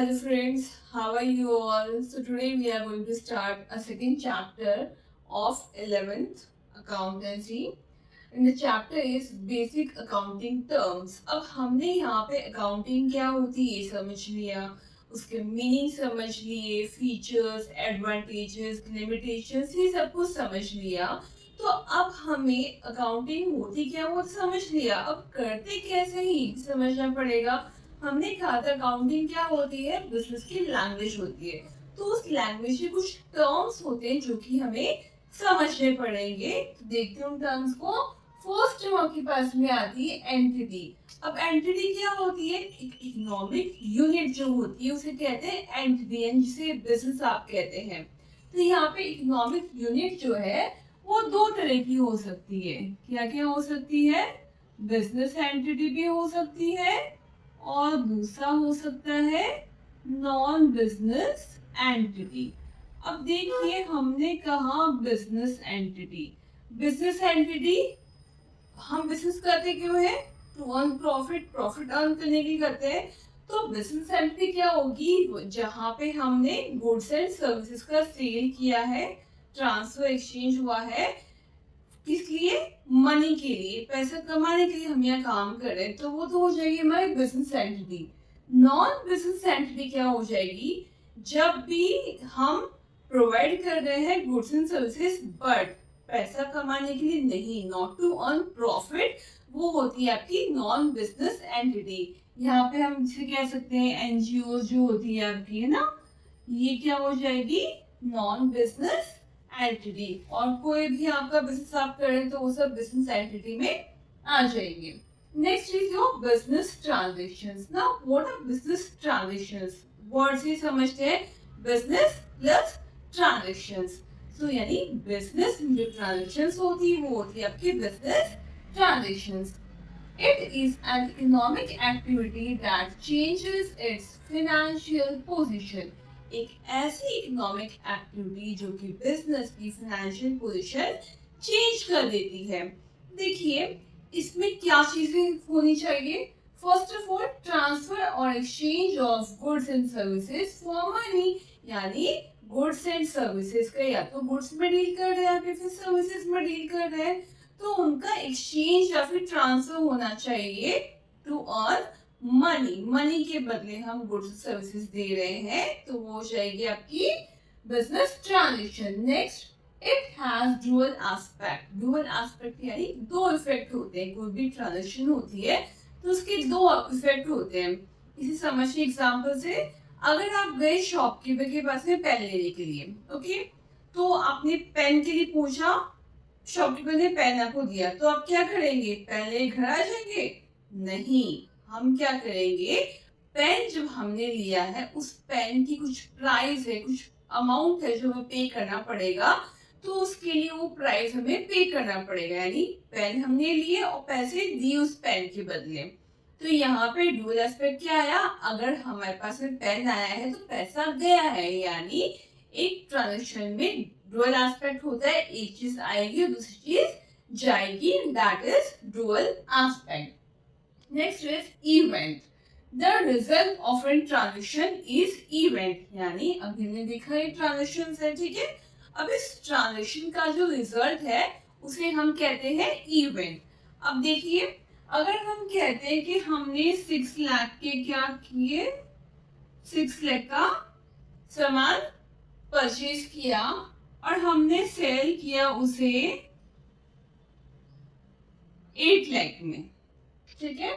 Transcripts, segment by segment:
Hello friends, how are you all? So today we are going to start a second chapter of 11th accountancy and the chapter is basic accounting terms. अब हमने यहाँ पे accounting क्या होती है ये समझ लिया, उसके मीनिंग समझ लिए, फीचर्स, एडवांटेजेस, लिमिटेशंस ये सब कुछ समझ लिया। तो अब हमें अकाउंटिंग होती क्या वो समझ लिया, अब करते कैसे ही समझना पड़ेगा। हमने कहा था अकाउंटिंग क्या होती है, बिजनेस की लैंग्वेज होती है। तो उस लैंग्वेज के कुछ टर्म्स होते हैं जो कि हमें समझने पड़ेंगे। तो देखते हैं उन टर्म्स को। फर्स्ट टर्म आपके पास में आती है एंटिटी। अब एंटिटी क्या होती है, एक इकोनॉमिक यूनिट जो होती है उसे कहते हैं एंटिटी, जिसे बिजनेस आप कहते हैं। तो यहाँ पे इकोनॉमिक यूनिट जो है वो दो तरह की हो सकती है। क्या क्या हो सकती है, बिजनेस एंटिटी भी हो सकती है और दूसरा हो सकता है नॉन बिजनेस एंटिटी। अब देखिए हमने कहा बिजनेस एंटिटी। बिजनेस एंटिटी हम बिजनेस करते क्यों है, to earn profit, profit earn करने के लिए करते हैं। तो बिजनेस एंटिटी क्या होगी, जहाँ पे हमने गुड्स एंड सर्विसेज का सेल किया है, ट्रांसफर एक्सचेंज हुआ है, किस लिए, मनी के लिए, पैसा कमाने के लिए हम यहाँ काम कर रहे हैं। तो वो तो हो जाएगी हमारी business entity. Non business entity क्या हो जाएगी, जब भी हम प्रोवाइड कर रहे हैं गुड्स एंड सर्विसेज बट पैसा कमाने के लिए नहीं, नॉट टू अर्न प्रॉफिट, वो होती है आपकी नॉन बिजनेस एंटिटी। यहाँ पे हम इसे कह सकते हैं एनजीओ जो होती है आपकी, है ना, ये क्या हो जाएगी, नॉन बिजनेस एंटिटी। और कोई भी आपका बिजनेस आप करें तो वो सब बिजनेस एंटिटी में आ जाएंगे। Next is your business transactions. Now what are business transactions, word से समझते हैं, बिजनेस प्लस ट्रांजेक्शंस। सो यानी बिजनेस जो ट्रांजेक्शंस होती है वो होती है आपकी business transactions. It is an economic activity that changes its financial position. एक ऐसी इकोनॉमिक एक्टिविटी जो कि बिजनेस की फाइनेंशियल पोजीशन चेंज कर देती है। देखिए इसमें क्या चीजें होनी चाहिए, फर्स्ट ऑफ ऑल ट्रांसफर और exchange of goods and services for money, यानी गुड्स एंड सर्विसेज का या तो गुड्स में डील कर रहे हैं या फिर सर्विसेज में डील कर रहे हैं, तो उनका एक्सचेंज या फिर ट्रांसफर होना चाहिए टू अर्न मनी। मनी के बदले हम गुड्स सर्विसेज दे रहे हैं, तो वो हो जाएगी आपकी business transaction. Next, it has dual aspect. Dual aspect यानी दो इफेक्ट होते हैं, कोई भी ट्रांजेक्शन होती है तो उसके दो इफेक्ट होते हैं। इसे समझने एग्जांपल से, अगर आप गए शॉपकीपर के पास में पेन लेने के लिए, ओके, तो आपने पेन के लिए पूछा, शॉपकीपर ने पेन आपको दिया, तो आप क्या करेंगे, पहले घर आ जाएंगे, नहीं, हम क्या करेंगे, पेन जब हमने लिया है उस पेन की कुछ प्राइस है, कुछ अमाउंट है जो हमें पे करना पड़ेगा, तो उसके लिए वो प्राइस हमें पे करना पड़ेगा। यानी पेन हमने लिए और पैसे दिए उस पेन के बदले। तो यहाँ पे डुअल एस्पेक्ट क्या आया, अगर हमारे पास में पेन आया है तो पैसा गया है, यानी एक ट्रांजेक्शन में डुअल एस्पेक्ट होता है, एक चीज आएगी और दूसरी चीज जाएगी, that is dual aspect. Next is event. The result of an transaction is event, यानी अभी हमने देखा है ट्रांजेक्शन है, ठीक है। अब इस ट्रांजेक्शन का जो रिजल्ट है उसे हम कहते हैं इवेंट। अब देखिए, अगर हम कहते हैं कि हमने 6 लाख के क्या किए, 6 लाख का सामान परचेज किया और हमने सेल किया उसे 8 लाख में, ठीक है।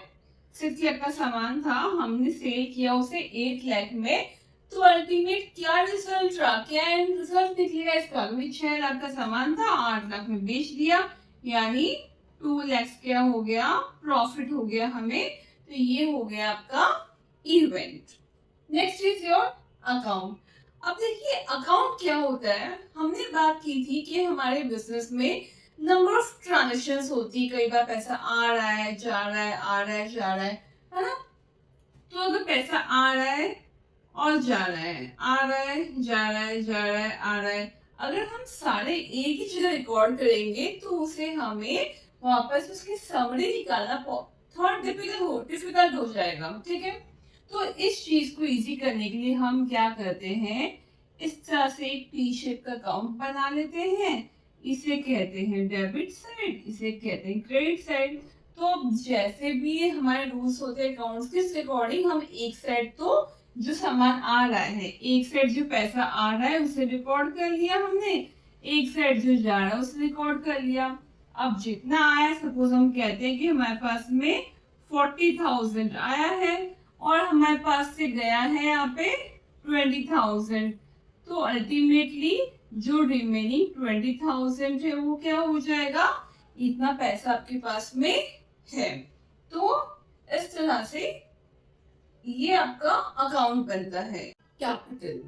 6 लाख का सामान था, हमने सेल किया उसे 8 लाख में, तो अल्टीमेट क्या रिजल्ट रहा, क्या रिजल्ट निकलेगा इसका, 6 लाख का सामान था, 8 लाख में बेच दिया, यानी 2 लाख क्या हो गया, प्रॉफिट हो गया हमें। तो ये हो गया आपका event. Next is your account. अब देखिए अकाउंट क्या होता है, हमने बात की थी कि हमारे बिजनेस में नंबर ऑफ ट्रांजेक्शंस होती है, कई बार पैसा आ रहा है, जा रहा है, आ रहा है, जा रहा है ना। तो अगर पैसा आ रहा है और जा रहा है, आ रहा है, जा रहा है, जा रहा है, आ रहा है, अगर हम सारे एक ही जगह रिकॉर्ड करेंगे तो उसे हमें वापस उसकी समरी निकालना थोड़ा डिफिकल्ट हो जाएगा, ठीक है। तो इस चीज को इजी करने के लिए हम क्या करते हैं, इस तरह से एक टी शेप का अकाउंट बना लेते हैं। इसे कहते हैं डेबिट साइड, इसे कहते हैं क्रेडिट साइड। तो जैसे भी हमारे रूल्स होते हैं अकाउंट्स के, इस अकॉर्डिंग हम एक साइड तो जो सामान आ रहा है, एक साइड जो पैसा आ रहा है उसे रिकॉर्ड कर लिया हमने, एक साइड जो जा रहा है उसे रिकॉर्ड कर लिया। अब जितना आया, सपोज हम कहते हैं कि हमारे पास में 40,000 आया है और हमारे पास से गया है यहाँ पे 20,000, तो अल्टीमेटली जो रिमेनिंग 20,000 है वो क्या हो जाएगा, इतना पैसा आपके पास में है। तो इस तरह से ये आपका अकाउंट बनता है कैपिटल।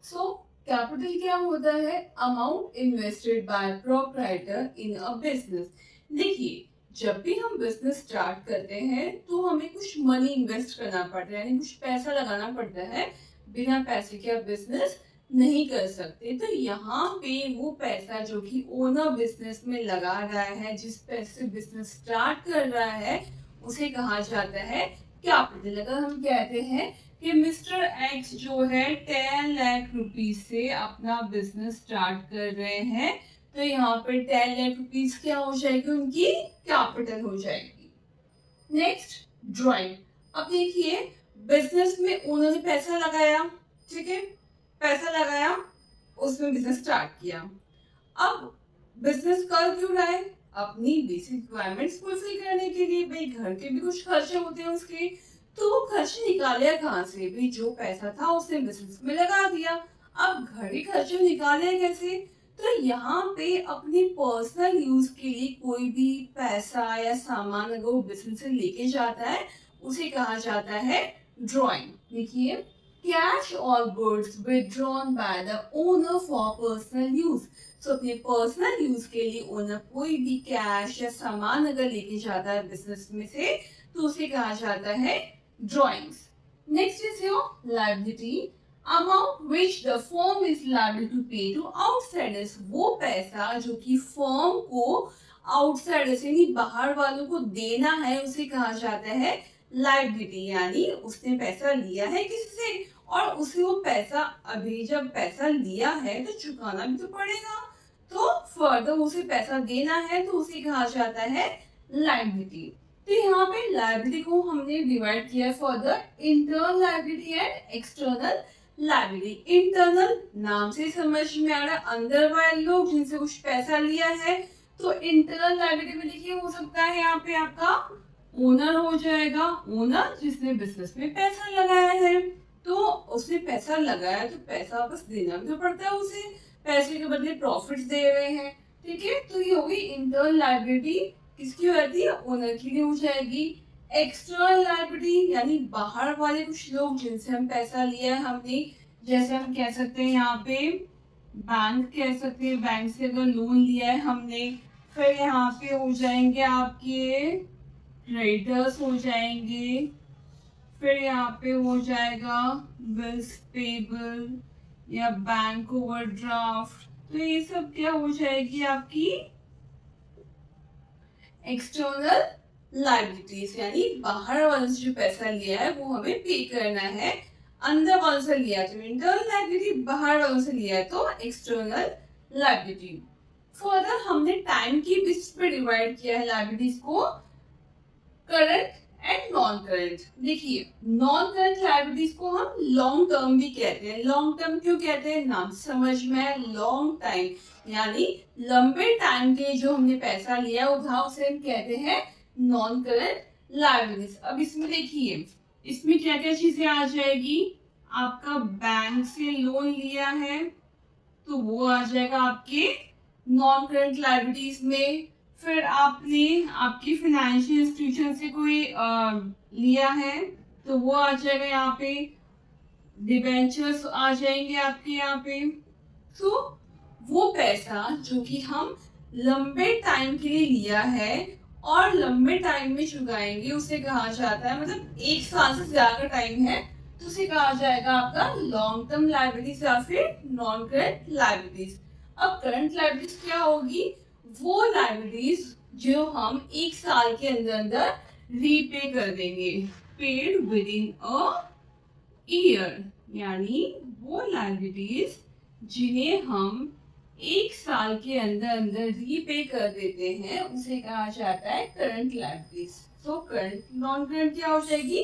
सो कैपिटल क्या होता है, amount invested bye proprietor in a business. देखिए, जब भी हम बिजनेस स्टार्ट करते हैं तो हमें कुछ मनी इन्वेस्ट करना पड़ता है, यानी कुछ पैसा लगाना पड़ता है। बिना पैसे के आप बिजनेस नहीं कर सकते। तो यहाँ पे वो पैसा जो कि ओनर बिजनेस में लगा रहा है, जिस पैसे से बिजनेस स्टार्ट कर रहा है, उसे कहा जाता है कैपिटल। अगर हम कहते हैं कि मिस्टर एक्स जो है 10 लाख रुपीज से अपना बिजनेस स्टार्ट कर रहे हैं, तो यहाँ पर 10 लाख रुपीज क्या हो जाएगी, उनकी कैपिटल हो जाएगी। Next, drawing. अब देखिए, बिजनेस में ओनर ने पैसा लगाया, ठीक है, पैसा लगाया, उसमें बिजनेस स्टार्ट किया। अब बिजनेस कर क्यों रहा है, अपनी बेसिक रिक्वायरमेंट्स फुलफिल करने के लिए। भाई घर के भी कुछ खर्चे होते हैं उसके, तो वो खर्चे निकाले कहाँ से, भाई जो पैसा था उसने बिजनेस में लगा दिया। अब घर के खर्चे निकाले कैसे, तो यहाँ पे अपनी पर्सनल यूज के लिए कोई भी पैसा या सामान अगर वो बिजनेस से लेके जाता है, उसे कहा जाता है ड्रॉइंग। देखिए, कैश और goods withdrawn by the owner for personal use. सो अपने पर्सनल यूज के लिए ओनर कोई भी कैश या सामान अगर लेके जाता है बिजनेस में से, तो उसे कहा जाता है drawings. Next is your liability, amount which the firm is liable to pay to outsiders. वो पैसा जो कि फर्म को आउटसाइडर्स यानी बाहर वालों को देना है, उसे कहा जाता है लायबिलिटी। यानी उसने पैसा लिया है किसी से और उसे वो पैसा, अभी जब पैसा लिया है तो चुकाना भी तो पड़ेगा, तो फर्दर उसे पैसा देना है, तो उसे कहा जाता है लायबिलिटी। तो यहाँ पे लायबिलिटी को हमने डिवाइड किया for the internal liability and external liability. Internal नाम से समझ में आ रहा है, अंदर वाले लोग जिनसे कुछ पैसा लिया है। तो इंटरनल लायबिलिटी में देखिए हो सकता है यहाँ पे आपका ओनर हो जाएगा, ओनर जिसने बिजनेस में पैसा लगाया है, तो उसने पैसा लगाया तो पैसा वापस देना भी तो पड़ता है उसे, पैसे के बदले प्रॉफिट दे रहे हैं, ठीक है। तो ये होगी इंटरनल लायबिलिटी, किसकी हो जाती है, ओनर की हो जाएगी। एक्सटर्नल लायबिलिटी यानी बाहर वाले कुछ लोग जिनसे हम पैसा लिया है हमने, जैसे हम कह सकते हैं यहाँ पे बैंक कह सकते हैं, बैंक से अगर लोन लिया है हमने, फिर यहाँ पे हो जाएंगे आपके क्रेडिटर्स हो जाएंगे, फिर यहाँ पे हो जाएगा बिल्स पेबल या बैंक ओवरड्राफ्ट। तो ये सब क्या हो जाएगी आपकी एक्सटर्नल लायबिलिटीज, यानी बाहर वाले से जो पैसा लिया है वो हमें पे करना है। अंदर वालों से लिया तो इंटरनल लायबिलिटी, बाहर वालों से लिया है तो एक्सटर्नल लायबिलिटी। फर्दर हमने टाइम की बेसिस पे डिवाइड किया है लायबिलिटीज को, करंट एंड नॉन करंट। देखिए, नॉन करंट लायबिलिटीज को हम लॉन्ग टर्म भी कहते हैं। लॉन्ग टर्म क्यों कहते हैं, नाम समझ में है, लॉन्ग टाइम यानी लंबे टाइम के जो हमने पैसा लिया उधार, उसे हम कहते हैं नॉन करंट लायबिलिटीज। अब इसमें देखिए, इसमें क्या क्या चीजें आ जाएगी, आपका बैंक से लोन लिया है तो वो आ जाएगा आपके नॉन करंट लायबिलिटीज में। फिर आपने आपकी फाइनेंशियल इंस्टीट्यूशन से कोई लिया है तो वो आ जाएगा यहाँ पे, डिबेंचर्स आ जाएंगे आपके यहाँ पे। तो वो पैसा जो कि हम लंबे टाइम के लिए लिया है और लंबे टाइम में चुकाएंगे, उसे कहा जाता है, मतलब 1 साल से ज्यादा टाइम है तो उसे कहा जाएगा आपका लॉन्ग टर्म लायबिलिटीज या फिर नॉन करंट लायबिलिटीज। अब करंट लायबिलिटीज क्या होगी, वो लायबिलिटीज जो हम 1 साल के अंदर अंदर रीपे कर देंगे, paid with in a year, यानी वो लायबिलिटीज जिन्हें हम एक साल के अंदर अंदर रीपे कर देते हैं उसे कहा जाता है करंट लायबिलिटीज। तो करंट, नॉन करंट क्या हो जाएगी?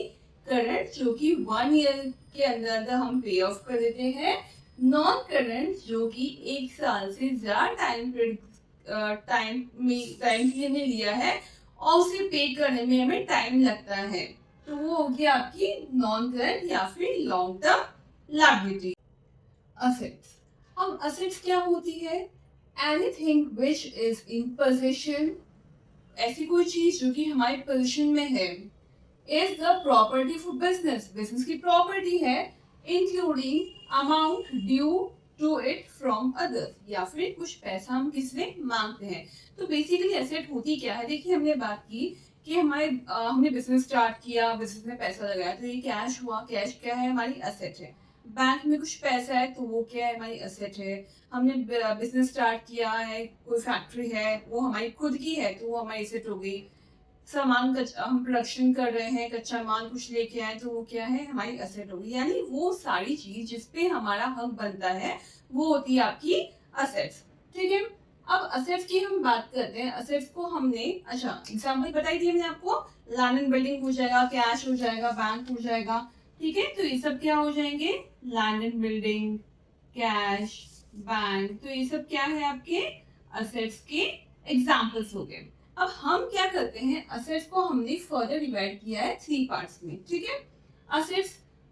करंट, जो कि 1 ईयर के अंदर अंदर हम पे ऑफ कर देते हैं। नॉन करंट जो कि एक साल से ज्यादा टाइम के लिए लिया है और उसे पे करने में हमें टाइम लगता है, तो वो होगी आपकी नॉन करंट या फिर लॉन्ग टर्म लायबिलिटी। असेट्स, अब असेट्स क्या होती है? Anything which is in position, ऐसी कोई चीज जो कि हमारी पोजीशन में है। Is the property for business, business की प्रॉपर्टी है, including amount due to it from others, या फिर कुछ पैसा हम किससे मांगते हैं। तो बेसिकली एसेट होती क्या है? देखिए, हमने बात की कि हमने बिजनेस स्टार्ट किया, बिजनेस में पैसा लगाया, तो ये कैश हुआ। कैश क्या है? हमारी एसेट है। बैंक में कुछ पैसा है तो वो क्या है? हमारी एसेट है। हमने बिजनेस स्टार्ट किया है, कोई फैक्ट्री है, वो हमारी खुद की है तो वो हमारी एसेट हो गई। सामान हम प्रोडक्शन कर रहे हैं, कच्चा माल कुछ लेके आए तो वो क्या है? हमारी एसेट होगी। यानी वो सारी चीज जिसपे हमारा हक बनता है वो होती है आपकी एसेट्स। ठीक है, अब असेट्स की हम बात करते हैं। असेट्स को हमने, अच्छा एग्जांपल बताई थी मैंने आपको, लैंड एंड बिल्डिंग हो जाएगा, कैश हो जाएगा, बैंक हो जाएगा। ठीक है, तो ये सब क्या हो जाएंगे? Land and building, cash, bank, तो ये सब क्या है? आपके असेट्स के एग्जांपल्स हो गए। अब हम क्या करते हैं, असेट्स को हमने फर्दर डिवाइड किया है 3 पार्ट्स में। ठीक है, असेट्स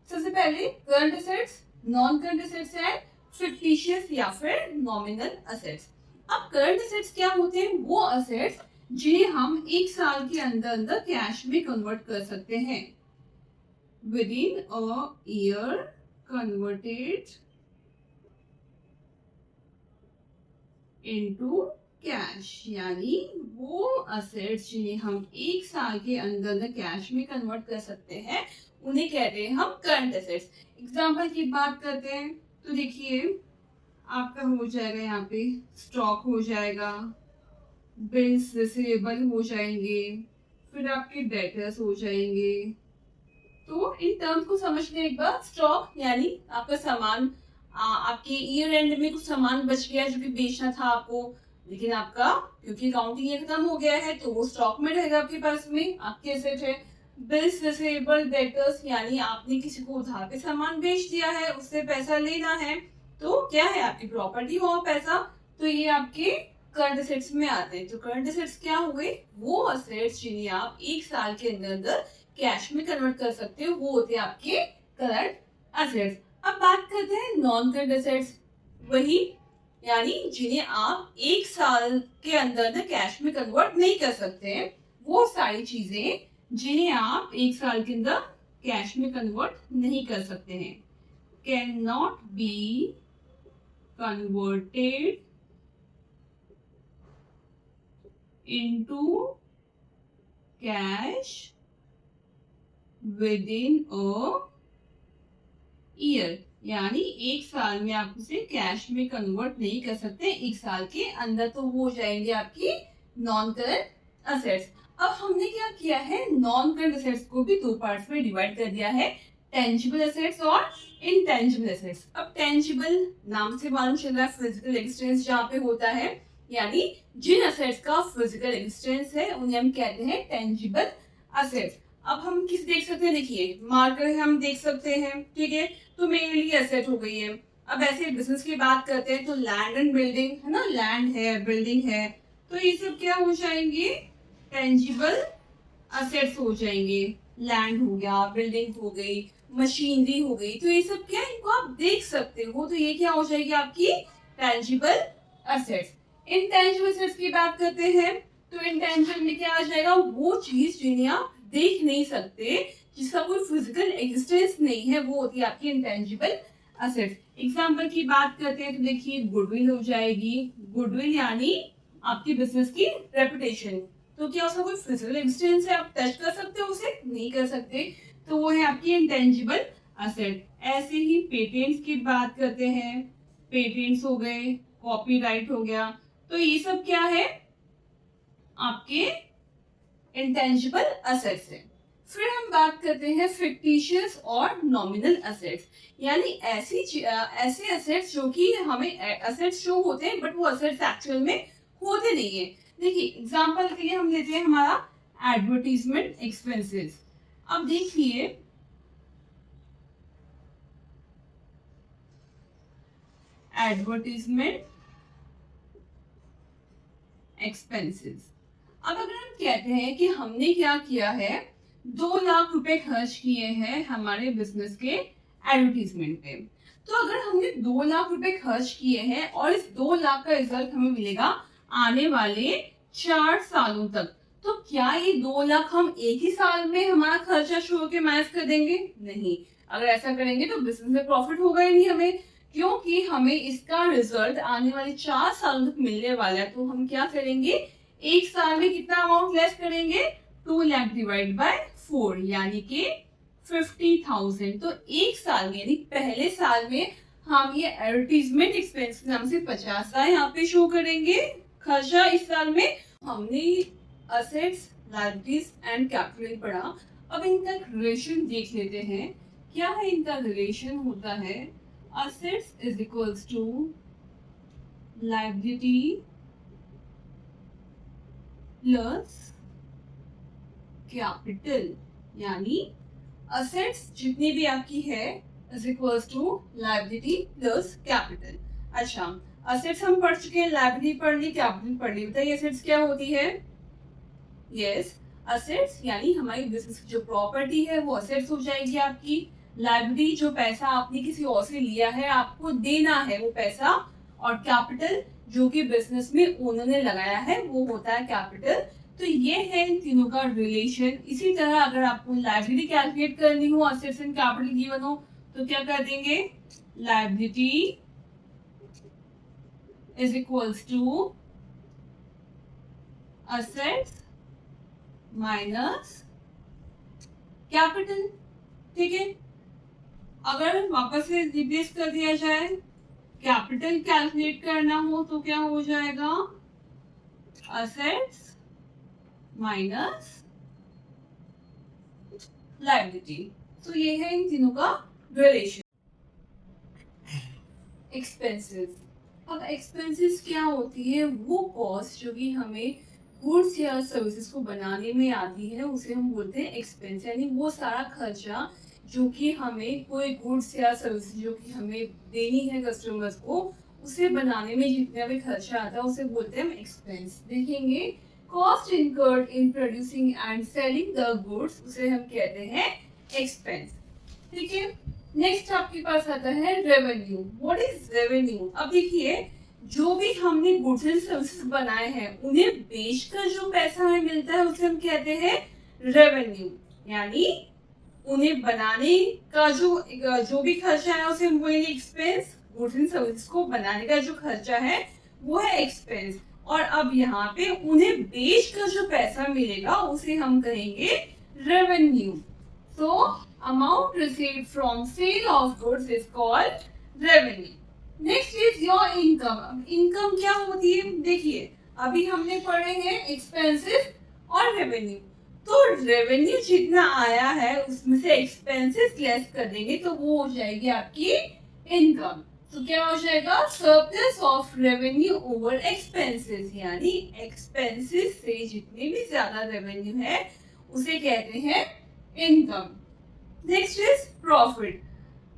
सबसे पहले current assets, non current assets है, फिक्टिशियस या फिर नॉमिनल असेट्स। अब करंट असेट्स क्या होते हैं? वो असेट्स जिन्हें हम एक साल के अंदर अंदर कैश में कन्वर्ट कर सकते हैं। With in a year converted into cash, यानी वो असेट्स जिन्हें हम एक साल के अंदर अंदर कैश में कन्वर्ट कर सकते हैं उन्हें कहते हैं हम करंट असेट्स। एग्जांपल की बात करते हैं तो देखिए, आपका हो जाएगा यहाँ पे स्टॉक हो जाएगा, बिल्स रिसीवेबल हो जाएंगे, फिर आपके डेटर्स हो जाएंगे। तो इन टर्म्स को समझ लें एक बार। स्टॉक यानी आपका सामान, आपके ईयर एंड में कुछ सामान बच गया जो कि बेचना था आपको, लेकिन आपका क्योंकि अकाउंटिंग ये खत्म हो गया है तो वो स्टॉक में रहेगा आपके पास में, आपके एसेट है। बिल्स रिसीवेबल, डेटर्स, यानी आपने किसी को उधार पे सामान बेच दिया है, उससे पैसा लेना है, तो क्या है? आपकी प्रॉपर्टी हो पैसा, तो ये आपके करंट असेट्स में आते हैं। तो करंट असेट्स क्या हुए? वो असेट्स जिन्हें आप एक साल के अंदर अंदर कैश में कन्वर्ट कर सकते हो, वो होते हैं आपके करंट असेट्स। अब बात करते हैं नॉन करंट असेट्स, वही यानी जिन्हें आप एक साल के अंदर कैश में कन्वर्ट नहीं कर सकते हैं। वो सारी चीजें जिन्हें आप एक साल के अंदर कैश में कन्वर्ट नहीं कर सकते हैं, can not be converted into cash with in a year, यानी एक साल में आप उसे कैश में कन्वर्ट नहीं कर सकते एक साल के अंदर, तो वो हो जाएंगे आपकी नॉन करंट असेट्स। अब हमने क्या किया है? नॉन करंट असेट्स को भी 2 पार्ट्स में डिवाइड कर दिया है, टेंजिबल असेट्स और इनटेंजिबल असेट्स। अब टेंजिबल नाम से मालूम चल रहा है फिजिकल एक्सटेंस जहाँ पे होता है, यानी जिन असेट्स का फिजिकल एक्सटेंस है उन्हें हम कहते हैं टेंजिबल असेट्स। अब हम किस देख सकते हैं? देखिए, मार्कर हम देख सकते हैं। ठीक है, तो मेरे लिए एसेट हो गई है। अब ऐसे बिजनेस की बात करते हैं तो लैंड एंड बिल्डिंग है ना, लैंड है, बिल्डिंग है, तो ये सब क्या हो जाएंगे? टेंजिबल असेट्स हो जाएंगे। लैंड हो गया, बिल्डिंग हो गई, मशीनरी हो गई, तो ये सब क्या है? इनको आप देख सकते हो, तो ये क्या हो जाएगी? आपकी टेंजिबल असेट्स। इनटेंजिबल असेट्स की बात करते हैं तो इनटेंजिबल में क्या आ जाएगा? वो चीज जिन्हें आप देख नहीं सकते, जिसका कोई फिजिकल एग्जिस्टेंस नहीं है, वो होती है आपकी इंटेंजिबल असेट्स। एग्जांपल की बात करते हैं तो देखिए, गुडविल हो जाएगी। गुडविल यानी आपकी बिजनेस की रेपुटेशन, तो क्या उसका कोई फिजिकल एग्जिस्टेंस है? आप टच कर सकते हो उसे? नहीं कर सकते, तो वो है आपकी इंटेंजिबल असेट। ऐसे ही पेटेंट्स की बात करते हैं, पेटेंट्स हो गए, कॉपीराइट हो गया, तो ये सब क्या है? आपके इंटेंजिबल असेट्स है। फिर हम बात करते हैं फिक्टिशियस और नॉमिनल एसेट्स, यानी ऐसे एसेट्स जो कि हमें एसेट्स शो होते हैं बट वो एसेट्स एक्चुअल में होते नहीं है। देखिए एग्जांपल के लिए हम लेते हैं हमारा एडवर्टीजमेंट एक्सपेंसेस। अब देखिए एडवर्टीजमेंट एक्सपेंसेस। अब अगर हम कहते हैं कि हमने क्या किया है, 2 लाख रुपए खर्च किए हैं हमारे बिजनेस के एडवर्टीजमेंट पे, तो अगर हमने 2 लाख रुपए खर्च किए हैं और इस 2 लाख का रिजल्ट हमें मिलेगा आने वाले 4 सालों तक, तो क्या ये 2 लाख हम एक ही साल में हमारा खर्चा शुरू के मैनेज कर देंगे? नहीं। अगर ऐसा करेंगे तो बिजनेस में प्रॉफिट होगा ही नहीं हमें, क्योंकि हमें इसका रिजल्ट आने वाले 4 सालों तक मिलने वाला है। तो हम क्या करेंगे, एक साल में कितना अमाउंट लेस करेंगे, 2 लाख डिवाइड बाय 4 यानी कि 50,000। तो एक साल में यानी पहले साल में हम ये एडवर्टीजमेंट एक्सपेंस नाम से 50 यहाँ पे शो करेंगे खर्चा इस साल में। हमने असेट्स, लायबिलिटीज एंड कैपिटल पढ़ा। अब इनका रिलेशन देख लेते हैं। क्या है इनका रिलेशन? होता है assets is equals to liability plus capital, यानी assets जितनी भी आपकी है is equals to liability plus capital। अच्छा, assets हम पढ़ चुके हैं, liability पढ़ ली, capital पढ़ ली। बताइए assets क्या होती है? yes, assets यानी हमारी बिजनेस की जो प्रॉपर्टी है वो assets हो जाएगी आपकी। लाइबिलिटी जो पैसा आपने किसी और से लिया है, आपको देना है वो पैसा। और कैपिटल जो कि बिजनेस में ओनर ने लगाया है वो होता है कैपिटल। तो ये है इन तीनों का रिलेशन। इसी तरह अगर आपको लाइबिलिटी कैलकुलेट करनी हो, असेट्स एंड कैपिटल गिवन हो, तो क्या कर देंगे, liability is equals to assets minus capital. ठीक है, अगर वापस से रिप्लेस कर दिया जाए, कैपिटल कैलकुलेट करना हो तो क्या हो जाएगा, असेट्स माइनस लायबिलिटी। तो ये है इन तीनों का रिलेशन। एक्सपेंसेस। अब एक्सपेंसेस क्या होती है? वो कॉस्ट जो कि हमें गुड्स या सर्विसेज को बनाने में आती है उसे हम बोलते हैं एक्सपेंस, यानी वो सारा खर्चा जो कि हमें कोई गुड्स या सर्विस जो कि हमें देनी है कस्टमर्स को, उसे बनाने में जितना भी खर्चा आता है उसे बोलते हैं हम एक्सपेंस। देखेंगे cost incurred in producing and selling the goods, उसे हम कहते हैं एक्सपेंस। ठीक है, नेक्स्ट आपके पास आता है रेवेन्यू। What is revenue? अब देखिए जो भी हमने गुड्स एंड सर्विसेज बनाए हैं उन्हें बेचकर जो पैसा हमें मिलता है उसे हम कहते हैं रेवेन्यू, यानी उन्हें बनाने का जो भी खर्चा है उसे हम बोलेंगे एक्सपेंस। गुड्स एंड सर्विसेज को बनाने का जो खर्चा है वो है एक्सपेंस। और अब यहाँ पे उन्हें बेच कर जो पैसा मिलेगा उसे हम कहेंगे रेवेन्यू। तो amount received from sale of goods is called revenue. Next is your income. Income क्या होती है? देखिए अभी हमने पढ़े हैं एक्सपेंसेस और रेवेन्यू। तो रेवेन्यू जितना आया है उसमें से एक्सपेंसेस लेस कर देंगे तो वो हो जाएगी आपकी इनकम। तो क्या हो जाएगा, surplus of revenue over expenses, यानी एक्सपेंसेस से जितने भी ज्यादा रेवेन्यू है उसे कहते हैं income. Next is profit.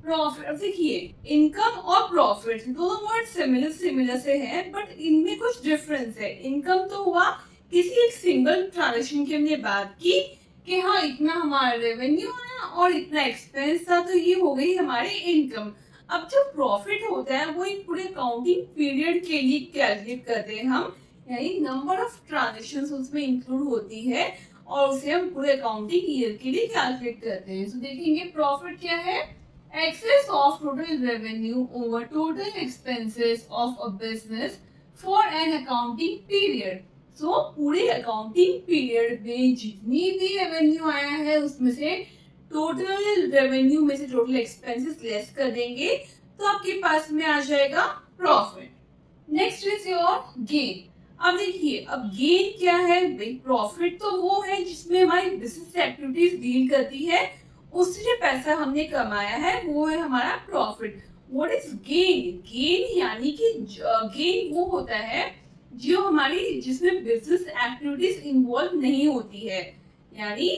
Profit, अब देखिए इनकम और प्रॉफिट दोनों वर्ड सिमिलर से हैं बट इनमें कुछ डिफरेंस है। इनकम तो हुआ किसी एक सिंगल ट्रांजेक्शन की हमने बात की कि हाँ इतना हमारा रेवेन्यू आया और इतना एक्सपेंस था, तो ये हो गई हमारी इनकम। अब जो प्रॉफिट होता है वो एक पूरे अकाउंटिंग पीरियड के लिए कैलकुलेट करते हैं हम, यानी नंबर ऑफ ट्रांजेक्शंस उसमें इंक्लूड होती है और उसे हम पूरे अकाउंटिंग ईयर के लिए कैलकुलेट करते हैं। तो देखेंगे प्रॉफिट क्या है, excess of total revenue over total expenses of a business for an accounting period। So पूरे अकाउंटिंग पीरियड में जितनी भी रेवेन्यू आया है उसमें से टोटल रेवेन्यू में से टोटल एक्सपेंसेस लेस कर देंगे तो आपके पास में आ जाएगा profit. Next is your gain. अब देखिए, अब गेन क्या है भाई? प्रॉफिट तो वो है जिसमें हमारी बिजनेस एक्टिविटीज डील करती है, उससे जो पैसा हमने कमाया है वो है हमारा profit. What is gain? Gain यानी कि गेन वो होता है जो हमारी जिसमें बिजनेस एक्टिविटीज इन्वॉल्व नहीं होती है। यानी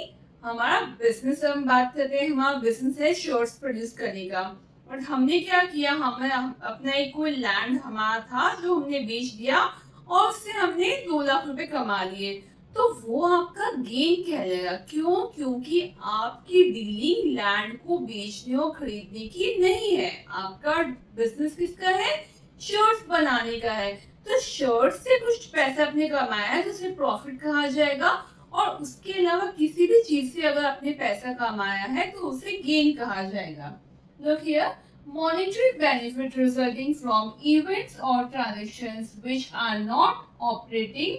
हमारा बिजनेस, हम बात करते हैं, हमारा बिजनेस है शर्ट्स प्रोड्यूस करने का, और हमने क्या किया, हमें अपना एक कोई लैंड हमारा था जो हमने बेच दिया और उससे हमने 2 लाख रुपए कमा लिए, तो वो आपका गेन कहलाएगा। क्यों? क्योंकि आपकी डीलिंग लैंड को बेचने और खरीदने की नहीं है, आपका बिजनेस किसका है? शर्ट्स बनाने का है। तो शर्ट से कुछ पैसा आपने कमाया है तो उसे प्रॉफिट कहा जाएगा, और उसके अलावा किसी भी चीज से अगर आपने पैसा कमाया है तो उसे गेन कहा जाएगा। Look here, monetary benefit resulting from events or transactions which are not operating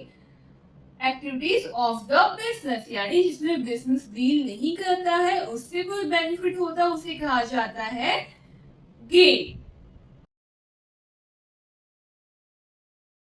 activities of the business, यानी जिसमें बिजनेस डील नहीं करता है उससे कोई बेनिफिट होता है उसे कहा जाता है गेन।